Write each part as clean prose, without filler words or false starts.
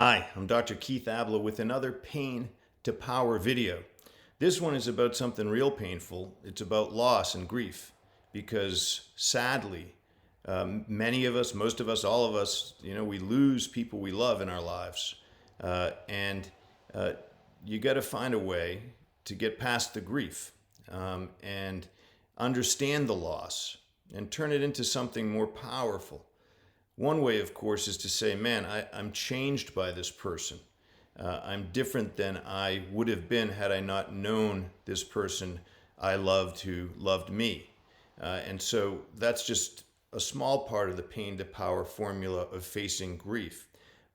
Hi, I'm Dr. Keith Ablow with another Pain to Power video. This one is about something real painful. It's about loss and grief because sadly, many of us, most of us, all of us, we lose people we love in our lives. And you got to find a way to get past the grief and understand the loss and turn it into something more powerful. One way, of course, is to say, man, I'm changed by this person. I'm different than I would have been had I not known this person I loved who loved me. And so that's just a small part of the pain to power formula of facing grief.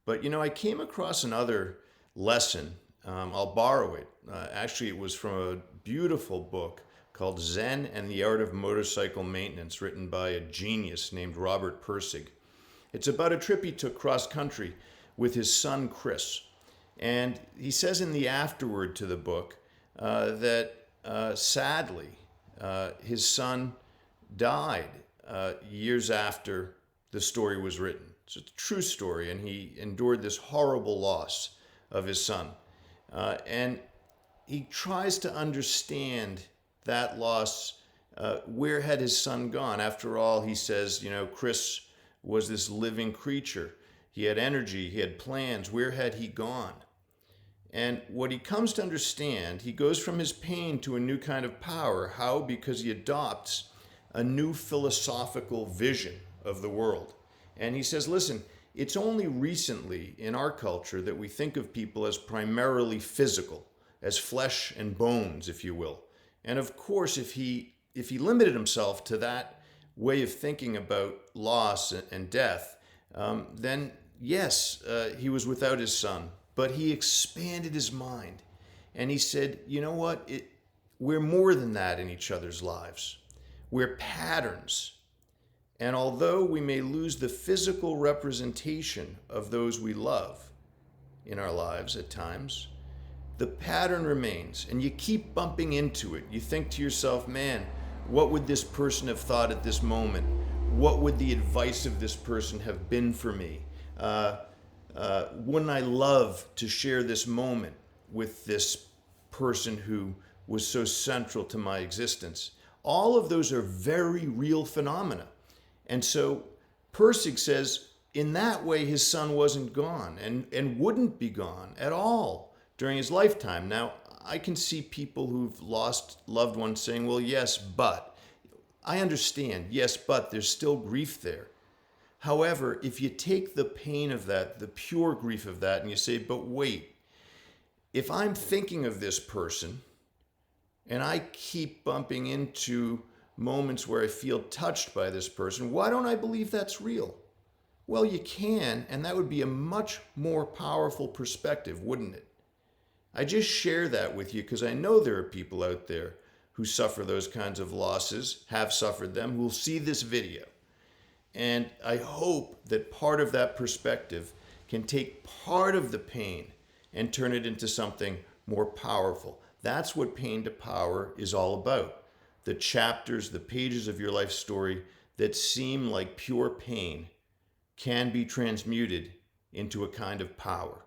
But, I came across another lesson. I'll borrow it. Actually, it was from a beautiful book called Zen and the Art of Motorcycle Maintenance, written by a genius named Robert Pirsig. It's about a trip he took cross-country with his son, Chris. And he says in the afterword to the book that sadly, his son died years after the story was written. So it's a true story, and he endured this horrible loss of his son. And he tries to understand that loss. Where had his son gone? After all, he says, Chris was this living creature. He had energy, he had plans. Where had he gone? And what he comes to understand, he goes from his pain to a new kind of power. How? Because he adopts a new philosophical vision of the world. And he says, listen, it's only recently in our culture that we think of people as primarily physical, as flesh and bones, if you will. And of course, if he limited himself to that way of thinking about loss and death, then yes, he was without his son, but he expanded his mind. And he said, you know what? We're more than that in each other's lives. We're patterns. And although we may lose the physical representation of those we love in our lives at times, the pattern remains, and you keep bumping into it. You think to yourself, man, what would this person have thought at this moment? What would the advice of this person have been for me? Wouldn't I love to share this moment with this person who was so central to my existence? All of those are very real phenomena. And so Pirsig says, in that way, his son wasn't gone and wouldn't be gone at all during his lifetime. Now, I can see people who've lost loved ones saying, well, yes, but. I understand, yes, but there's still grief there. However, if you take the pain of that, the pure grief of that, and you say, but wait, if I'm thinking of this person and I keep bumping into moments where I feel touched by this person, why don't I believe that's real? Well, you can, and that would be a much more powerful perspective, wouldn't it? I just share that with you because I know there are people out there who suffer those kinds of losses, have suffered them, who will see this video. And I hope that part of that perspective can take part of the pain and turn it into something more powerful. That's what Pain to Power is all about. The chapters, the pages of your life story that seem like pure pain can be transmuted into a kind of power.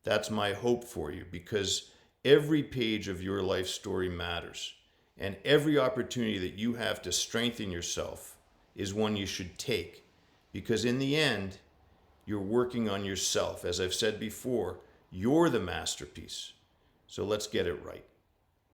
That's my hope for you, because every page of your life story matters. And every opportunity that you have to strengthen yourself is one you should take. Because in the end, you're working on yourself. As I've said before, you're the masterpiece. So let's get it right.